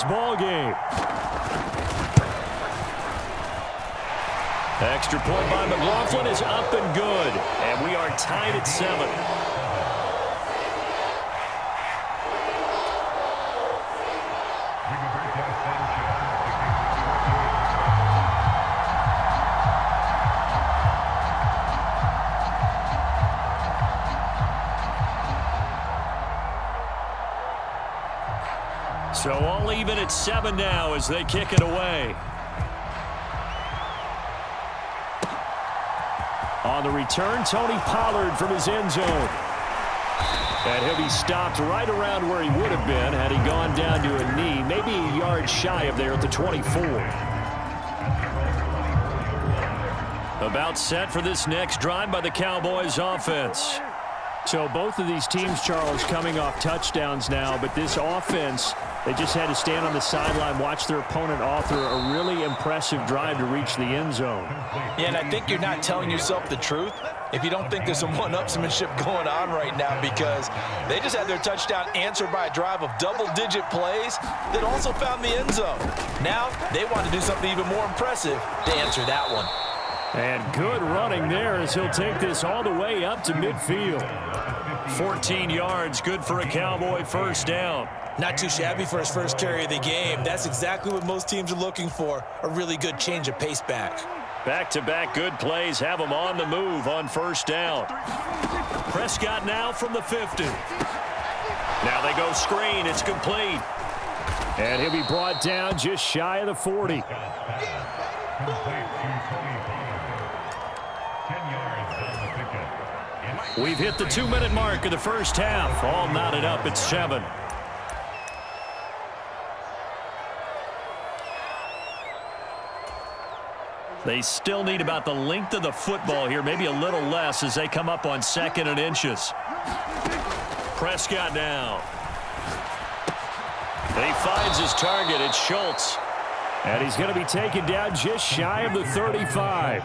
Ball game. Extra point by McLaughlin is up and good. And we are tied at 7. So all even at 7 now as they kick it away. On the return, Tony Pollard from his end zone. And he'll be stopped right around where he would have been had he gone down to a knee, maybe a yard shy of there at the 24. About set for this next drive by the Cowboys offense. So both of these teams, Charles, coming off touchdowns now, but this offense, they just had to stand on the sideline, watch their opponent author a really impressive drive to reach the end zone. Yeah, and I think you're not telling yourself the truth if you don't think there's some one-upsmanship going on right now, because they just had their touchdown answered by a drive of double-digit plays that also found the end zone. Now they want to do something even more impressive to answer that one. And good running there as he'll take this all the way up to midfield. 14 yards, good for a Cowboy first down. Not too shabby for his first carry of the game. That's exactly what most teams are looking for, a really good change of pace back. Back-to-back good plays have him on the move on first down. Prescott now from the 50. Now they go screen. It's complete. And he'll be brought down just shy of the 40. We've hit the 2-minute mark of the first half. All knotted up at 7. They still need about the length of the football here, maybe a little less as they come up on 2nd and inches. Prescott now. And he finds his target. It's Schultz. And he's going to be taken down just shy of the 35.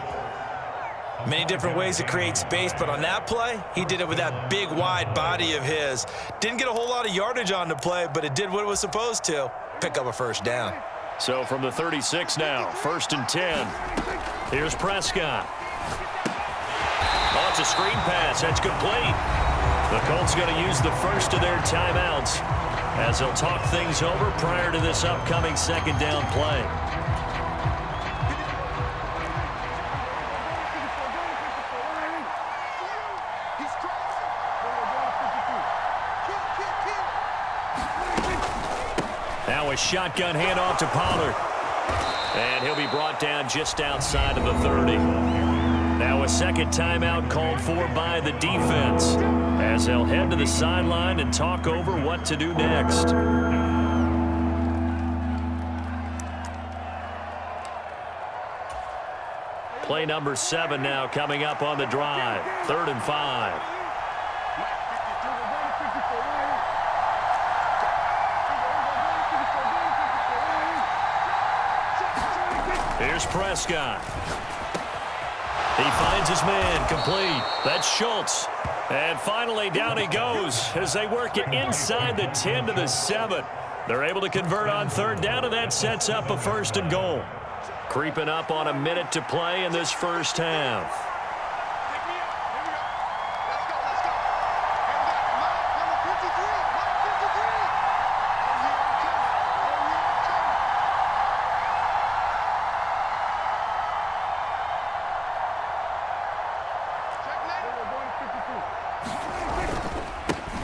Many different ways to create space, but on that play, he did it with that big, wide body of his. Didn't get a whole lot of yardage on the play, but it did what it was supposed to. Pick up a first down. So from the 36 now, 1st and 10. Here's Prescott. Oh, it's a screen pass. That's complete. The Colts going to use the first of their timeouts as they'll talk things over prior to this upcoming 2nd down play. Now a shotgun handoff to Pollard. And he'll be brought down just outside of the 30. Now a second timeout called for by the defense as they'll head to the sideline and talk over what to do next. Play number 7 now coming up on the drive. 3rd and 5. Here's Prescott. He finds his man, complete. That's Schultz. And finally, down he goes as they work it inside the 10 to the 7. They're able to convert on 3rd down, and that sets up a 1st and goal. Creeping up on a minute to play in this first half.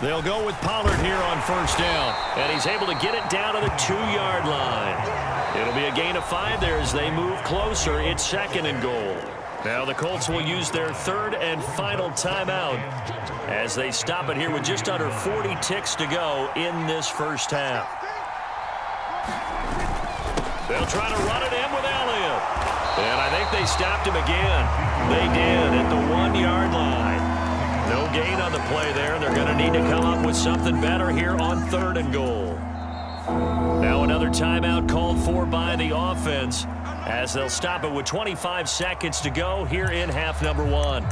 They'll go with Pollard here on 1st down, and he's able to get it down to the 2-yard line. It'll be a gain of 5 there as they move closer. It's 2nd and goal. Now the Colts will use their 3rd and final timeout as they stop it here with just under 40 ticks to go in this first half. They'll try to run it in with Elliott. And I think they stopped him again. They did at the 1-yard line. No gain on the play there. They're going to need to come up with something better here on 3rd and goal. Now another timeout called for by the offense as they'll stop it with 25 seconds to go here in half number 1.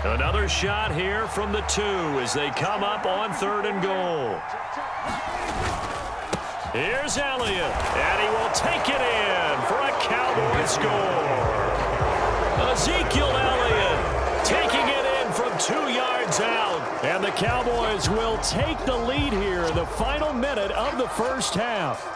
Another shot here from the 2 as they come up on 3rd and goal. Here's Elliott, and he will take it in for a Cowboy score. Ezekiel Elliott taking it in from 2 yards out. And the Cowboys will take the lead here in the final minute of the first half.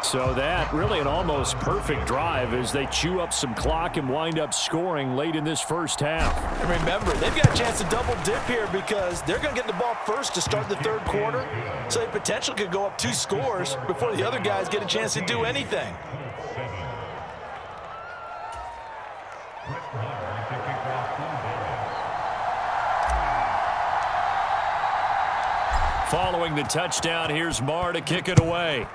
So that really an almost perfect drive as they chew up some clock and wind up scoring late in this first half. And remember, they've got a chance to double dip here because they're going to get the ball first to start the 3rd quarter. So they potentially could go up 2 scores before the other guys get a chance to do anything. Following the touchdown, here's Marr to kick it away.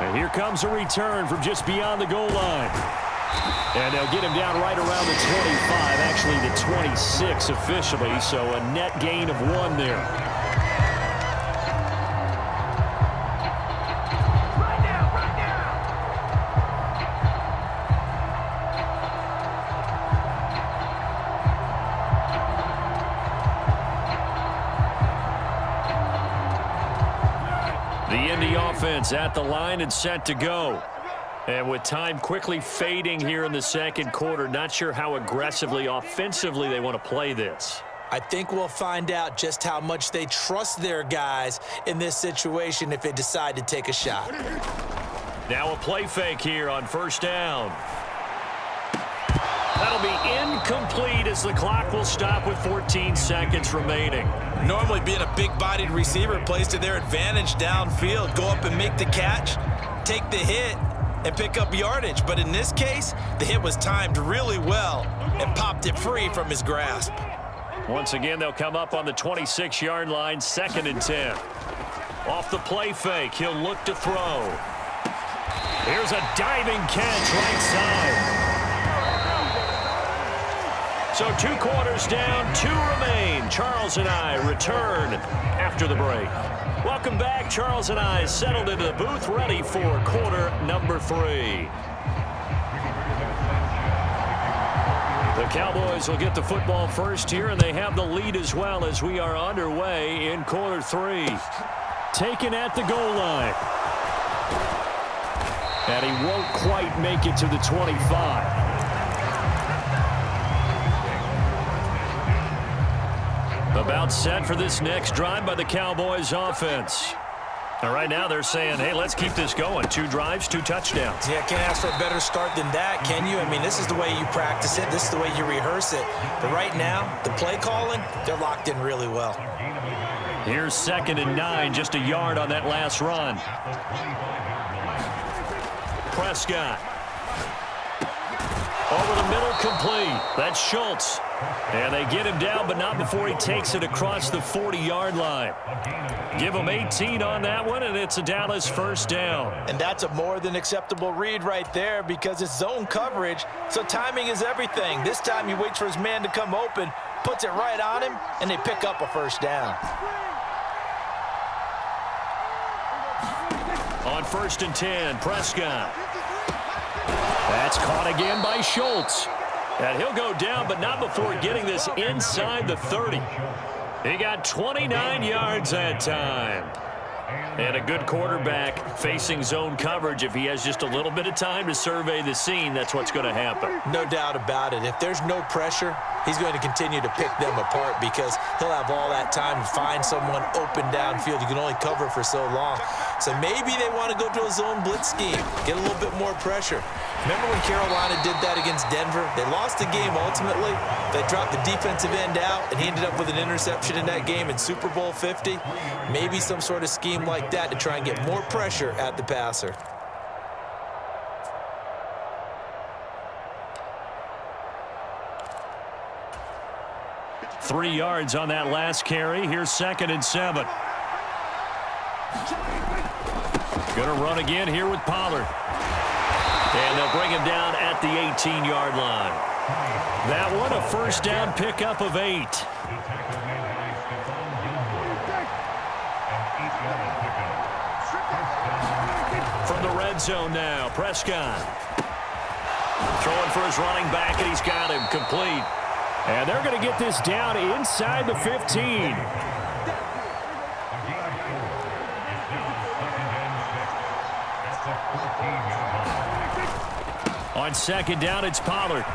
And here comes a return from just beyond the goal line. And they'll get him down right around the 25, actually the 26 officially, so a net gain of 1 there. Offense at the line and set to go. And with time quickly fading here in the 2nd quarter, not sure how aggressively, offensively they want to play this. I think we'll find out just how much they trust their guys in this situation if they decide to take a shot. Now a play fake here on 1st down. That'll be incomplete as the clock will stop with 14 seconds remaining. Normally being a big-bodied receiver plays to their advantage downfield. Go up and make the catch, take the hit, and pick up yardage. But in this case, the hit was timed really well and popped it free from his grasp. Once again, they'll come up on the 26-yard line, 2nd and 10. Off the play fake, he'll look to throw. Here's a diving catch right side. So 2 quarters down, 2 remain. Charles and I return after the break. Welcome back. Charles and I settled into the booth, ready for quarter number 3. The Cowboys will get the football first here, and they have the lead as well as we are underway in quarter 3. Taken at the goal line. And he won't quite make it to the 25. About set for this next drive by the Cowboys offense. Now, right now they're saying, hey, let's keep this going. 2 drives, 2 touchdowns. Yeah, can't ask for a better start than that, can you? I mean, this is the way you practice it. This is the way you rehearse it. But right now, the play calling, they're locked in really well. Here's 2nd and 9, just a yard on that last run. Prescott. Over the middle, complete. That's Schultz. And they get him down, but not before he takes it across the 40-yard line. Give him 18 on that one, and it's a Dallas 1st down. And that's a more than acceptable read right there because it's zone coverage, so timing is everything. This time he waits for his man to come open, puts it right on him, and they pick up a 1st down. On 1st and 10, Prescott. That's caught again by Schultz. And he'll go down, but not before getting this inside the 30. He got 29 yards that time. And a good quarterback facing zone coverage. If he has just a little bit of time to survey the scene, that's what's going to happen. No doubt about it. If there's no pressure, he's going to continue to pick them apart because he'll have all that time to find someone open downfield. You can only cover for so long. So maybe they want to go to a zone blitz scheme, get a little bit more pressure. Remember when Carolina did that against Denver? They lost the game ultimately. They dropped the defensive end out, and he ended up with an interception in that game in Super Bowl 50. Maybe some sort of scheme like that to try and get more pressure at the passer. Three yards on that last carry. Here's 2nd and 7. Gonna run again here with Pollard. And they'll bring him down at the 18-yard line. That one, a 1st down pickup of 8. From the red zone now, Prescott. Throwing for his running back, and he's got him complete. And they're going to get this down inside the 15. On second down, it's Pollard.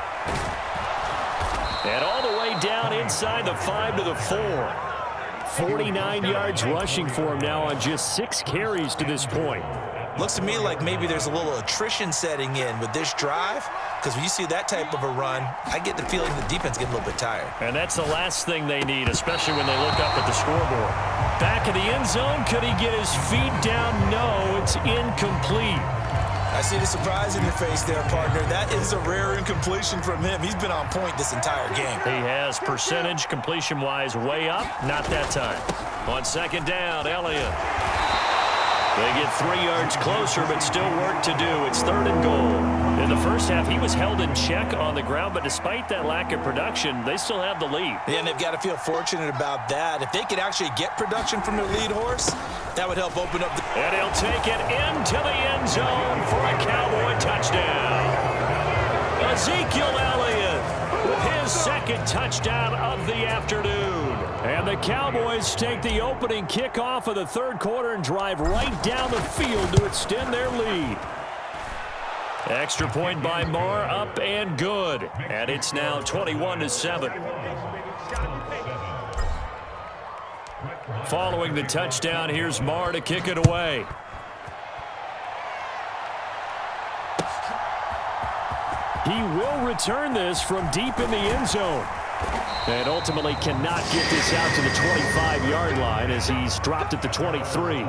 And all the way down inside the 5 to the 4. 49 yards rushing for him now on just 6 carries to this point. Looks to me like maybe there's a little attrition setting in with this drive, because when you see that type of a run, I get the feeling the defense getting a little bit tired. And that's the last thing they need, especially when they look up at the scoreboard. Back of the end zone, could he get his feet down? No, it's incomplete. I see the surprise in your face there, partner. That is a rare incompletion from him. He's been on point this entire game. He has percentage completion-wise way up. Not that time. On second down, Elliott. They get 3 yards closer, but still work to do. It's 3rd and goal. In the first half, he was held in check on the ground, but despite that lack of production, they still have the lead. Yeah, and they've got to feel fortunate about that. If they could actually get production from their lead horse, that would help open up the... And he'll take it into the end zone for a Cowboy touchdown. Ezekiel Elliott with his 2nd touchdown of the afternoon. And the Cowboys take the opening kickoff of the 3rd quarter and drive right down the field to extend their lead. Extra point by Marr, up and good. And it's now 21-7. Following the touchdown, here's Marr to kick it away. He will return this from deep in the end zone. And ultimately cannot get this out to the 25-yard line as he's dropped at the 23.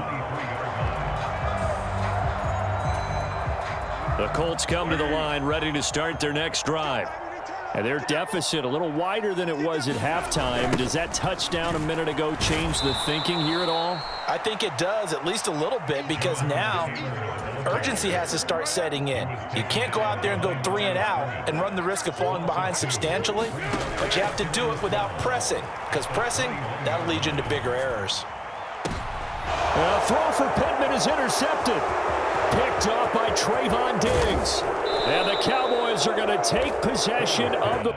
The Colts come to the line ready to start their next drive. And their deficit a little wider than it was at halftime. Does that touchdown a minute ago change the thinking here at all? I think it does, at least a little bit, because now urgency has to start setting in. You can't go out there and go 3 and out and run the risk of falling behind substantially, but you have to do it without pressing, because pressing, that'll lead you into bigger errors. A throw for Pittman is intercepted. Picked off by Trayvon Diggs. And the Cowboys are going to take possession of the...